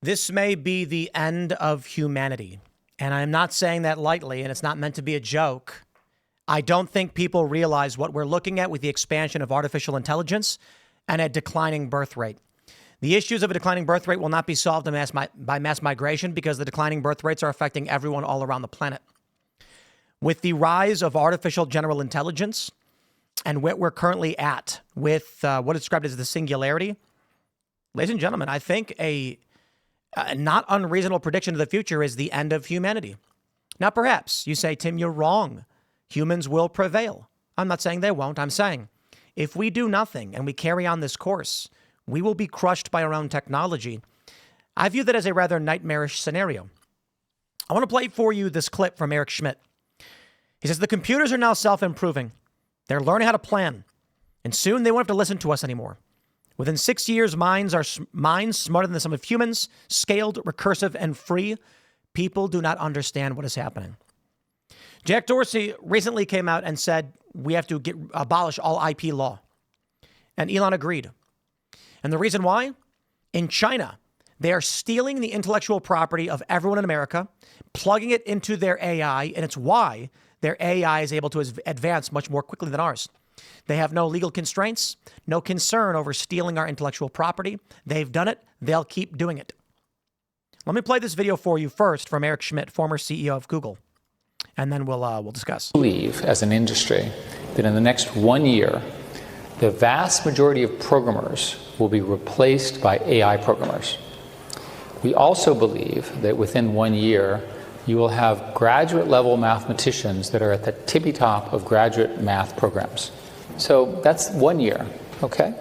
This may be the end of humanity, and I'm not saying that lightly, and it's not meant to be a joke. I don't think people realize what we're looking at with the expansion of artificial intelligence and a declining birth rate. The issues of a declining birth rate will not be solved by mass migration because the declining birth rates are affecting everyone all around the planet. With the rise of artificial general intelligence and what we're currently at with what is described as the singularity, ladies and gentlemen, I think a not unreasonable prediction of the future is the end of humanity. Now, perhaps you say, Tim, you're wrong. Humans will prevail. I'm not saying they won't. I'm saying if we do nothing and we carry on this course, we will be crushed by our own technology. I view that as a rather nightmarish scenario. I want to play for you this clip from Eric Schmidt. He says, the computers are now self-improving. They're learning how to plan. And soon they won't have to listen to us anymore. Within 6 years, minds smarter than the sum of humans, scaled, recursive, and free. People do not understand what is happening. Jack Dorsey recently came out and said we have to abolish all IP law. And Elon agreed. And the reason why? In China, they are stealing the intellectual property of everyone in America, plugging it into their AI, and it's why their AI is able to advance much more quickly than ours. They have no legal constraints, no concern over stealing our intellectual property. They've done it. They'll keep doing it. Let me play this video for you first from Eric Schmidt, former CEO of Google, and then we'll discuss. I believe, as an industry, that in the next 1 year, the vast majority of programmers will be replaced by AI programmers. We also believe that within 1 year, you will have graduate level mathematicians that are at the tippy top of graduate math programs. So that's 1 year, okay?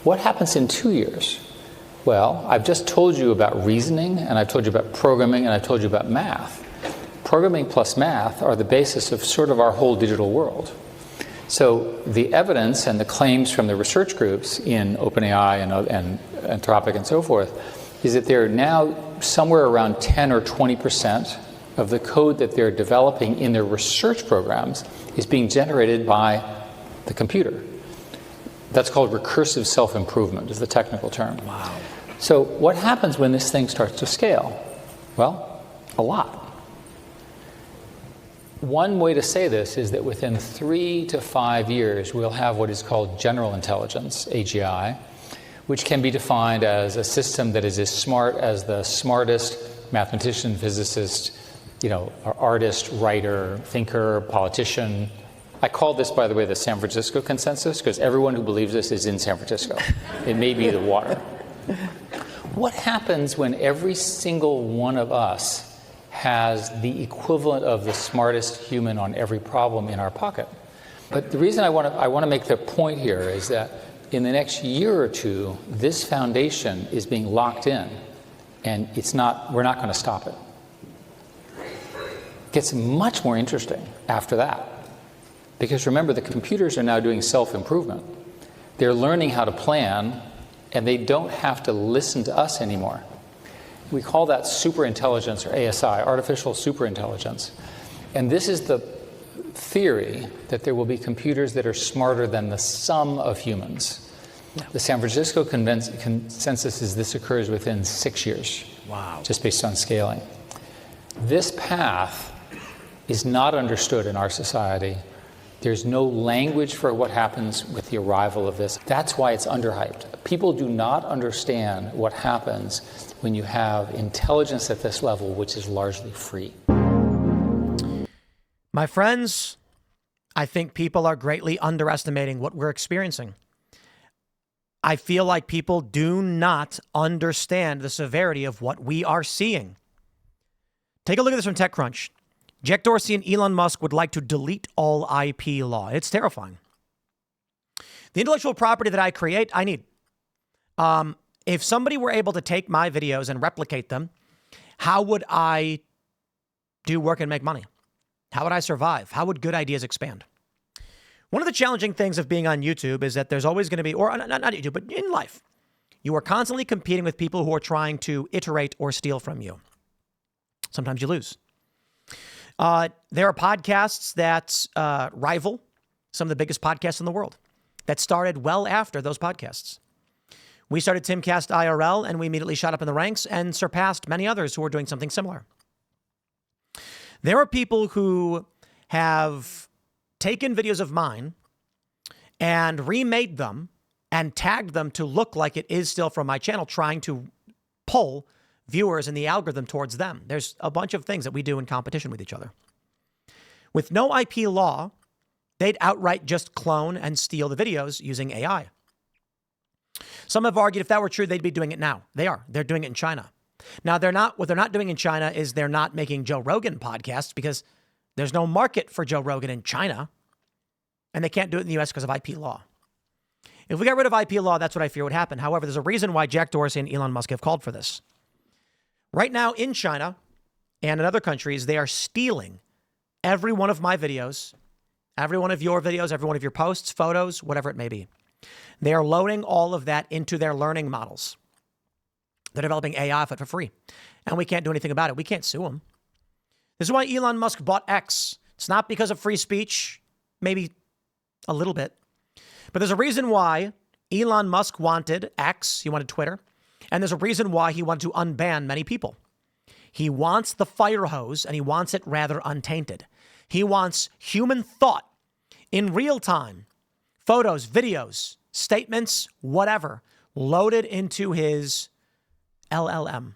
What happens in 2 years? Well, I've just told you about reasoning, and I've told you about programming, and I've told you about math. Programming plus math are the basis of sort of our whole digital world. So the evidence and the claims from the research groups in OpenAI and Anthropic and so forth is that they're now somewhere around 10 or 20% of the code that they're developing in their research programs is being generated by the computer. That's called recursive self-improvement, is the technical term. Wow. So what happens when this thing starts to scale? Well, a lot. One way to say this is that within 3 to 5 years, we'll have what is called general intelligence, AGI, which can be defined as a system that is as smart as the smartest mathematician, physicist, artist, writer, thinker, politician. I call this, by the way, the San Francisco consensus, because everyone who believes this is in San Francisco. It may be the water. What happens when every single one of us has the equivalent of the smartest human on every problem in our pocket? But the reason I want to make the point here is that in the next year or two, this foundation is being locked in, and we're not going to stop it. It gets much more interesting after that. Because remember, the computers are now doing self-improvement. They're learning how to plan, and they don't have to listen to us anymore. We call that superintelligence, or ASI, artificial superintelligence. And this is the theory that there will be computers that are smarter than the sum of humans. Yeah. The San Francisco consensus is this occurs within 6 years. Wow. Just based on scaling. This path is not understood in our society. There's no language for what happens with the arrival of this. That's why it's underhyped. People do not understand what happens when you have intelligence at this level, which is largely free. My friends, I think people are greatly underestimating what we're experiencing. I feel like people do not understand the severity of what we are seeing. Take a look at this from TechCrunch. Jack Dorsey and Elon Musk would like to delete all IP law. It's terrifying. The intellectual property that I create, I need. If somebody were able to take my videos and replicate them, how would I do work and make money? How would I survive? How would good ideas expand? One of the challenging things of being on YouTube is that there's always going to be, or not YouTube, but in life, you are constantly competing with people who are trying to iterate or steal from you. Sometimes you lose. There are podcasts that rival some of the biggest podcasts in the world that started well after those podcasts. We started Timcast IRL, and we immediately shot up in the ranks and surpassed many others who were doing something similar. There are people who have taken videos of mine and remade them and tagged them to look like it is still from my channel, trying to pull viewers in the algorithm towards them. There's a bunch of things that we do in competition with each other. With no IP law, they'd outright just clone and steal the videos using AI. Some have argued if that were true, they'd be doing it now. They are. They're doing it in China. Now, what they're not doing in China is they're not making Joe Rogan podcasts because there's no market for Joe Rogan in China, and they can't do it in the U.S. because of IP law. If we got rid of IP law, that's what I fear would happen. However, there's a reason why Jack Dorsey and Elon Musk have called for this. Right now in China and in other countries, they are stealing every one of my videos, every one of your videos, every one of your posts, photos, whatever it may be. They are loading all of that into their learning models. They're developing AI for free, and we can't do anything about it. We can't sue them. This is why Elon Musk bought X. It's not because of free speech, maybe a little bit, but there's a reason why Elon Musk wanted X. He wanted Twitter, and there's a reason why he wanted to unban many people. He wants the fire hose, and he wants it rather untainted. He wants human thought in real time, photos, videos, statements, whatever, loaded into his LLM.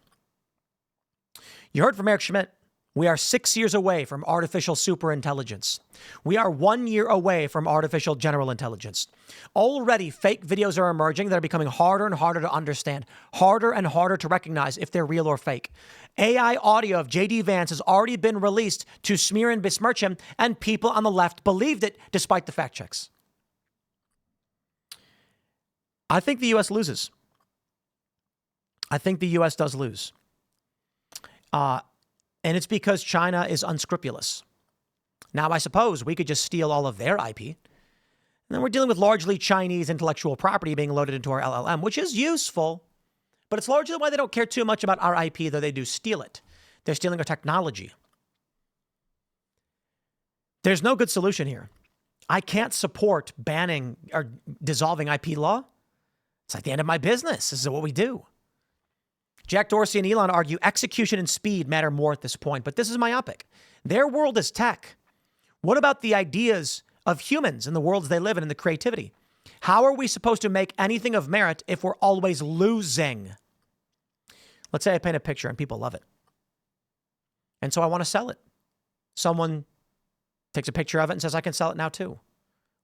You heard from Eric Schmidt. We are 6 years away from artificial superintelligence. We are 1 year away from artificial general intelligence. Already, fake videos are emerging that are becoming harder and harder to understand, harder and harder to recognize if they're real or fake. AI audio of J.D. Vance has already been released to smear and besmirch him, and people on the left believed it despite the fact checks. I think the U.S. loses. I think the U.S. does lose. And it's because China is unscrupulous. Now, I suppose we could just steal all of their IP. And then we're dealing with largely Chinese intellectual property being loaded into our LLM, which is useful, but it's largely why they don't care too much about our IP, though they do steal it. They're stealing our technology. There's no good solution here. I can't support banning or dissolving IP law. It's like the end of my business. This is what we do. Jack Dorsey and Elon argue execution and speed matter more at this point, but this is myopic. Their world is tech. What about the ideas of humans and the worlds they live in and the creativity? How are we supposed to make anything of merit if we're always losing? Let's say I paint a picture and people love it. And so I want to sell it. Someone takes a picture of it and says, I can sell it now too.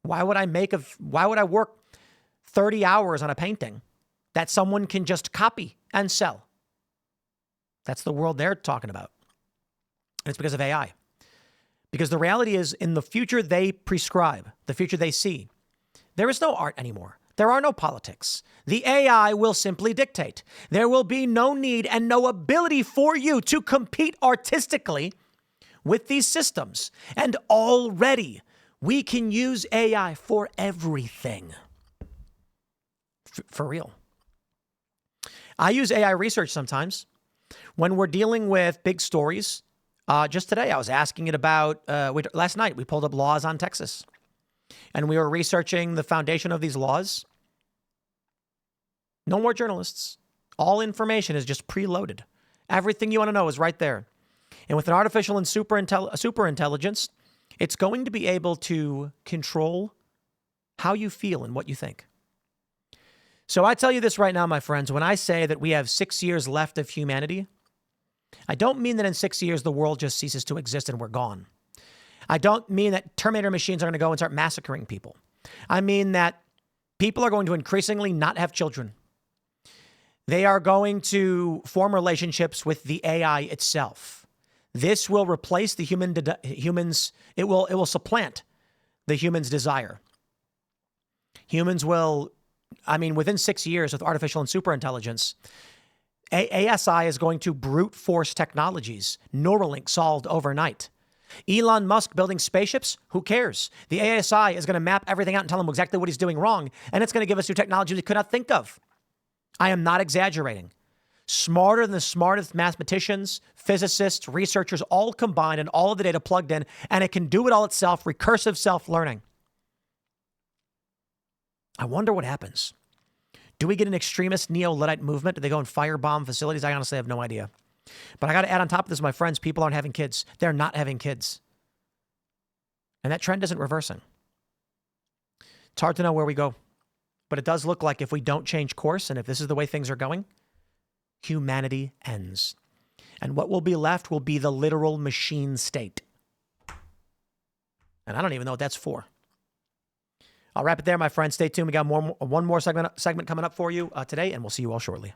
Why would I work 30 hours on a painting that someone can just copy and sell? That's the world they're talking about. And it's because of AI. Because the reality is, in the future they prescribe, the future they see, there is no art anymore. There are no politics. The AI will simply dictate. There will be no need and no ability for you to compete artistically with these systems. And already we can use AI for everything. For real. I use AI research sometimes when we're dealing with big stories. Just today, I was asking it about, last night, we pulled up laws on Texas. And we were researching the foundation of these laws. No more journalists. All information is just preloaded. Everything you want to know is right there. And with an artificial and superintelligence, it's going to be able to control how you feel and what you think. So I tell you this right now, my friends, when I say that we have 6 years left of humanity, I don't mean that in 6 years the world just ceases to exist and we're gone. I don't mean that Terminator machines are going to go and start massacring people. I mean that people are going to increasingly not have children. They are going to form relationships with the AI itself. This will replace the humans. It will supplant the human's desire. Humans will, within 6 years with artificial and superintelligence, ASI is going to brute force technologies. Neuralink solved overnight. Elon Musk building spaceships? Who cares? The ASI is going to map everything out and tell him exactly what he's doing wrong. And it's going to give us new technology we could not think of. I am not exaggerating. Smarter than the smartest mathematicians, physicists, researchers, all combined and all of the data plugged in. And it can do it all itself, recursive self-learning. I wonder what happens. Do we get an extremist neo-Luddite movement? Do they go and firebomb facilities? I honestly have no idea. But I got to add on top of this, my friends, people aren't having kids. They're not having kids. And that trend isn't reversing. It's hard to know where we go. But it does look like if we don't change course and if this is the way things are going, humanity ends. And what will be left will be the literal machine state. And I don't even know what that's for. I'll wrap it there, my friends. Stay tuned. We got one more segment coming up for you today, and we'll see you all shortly.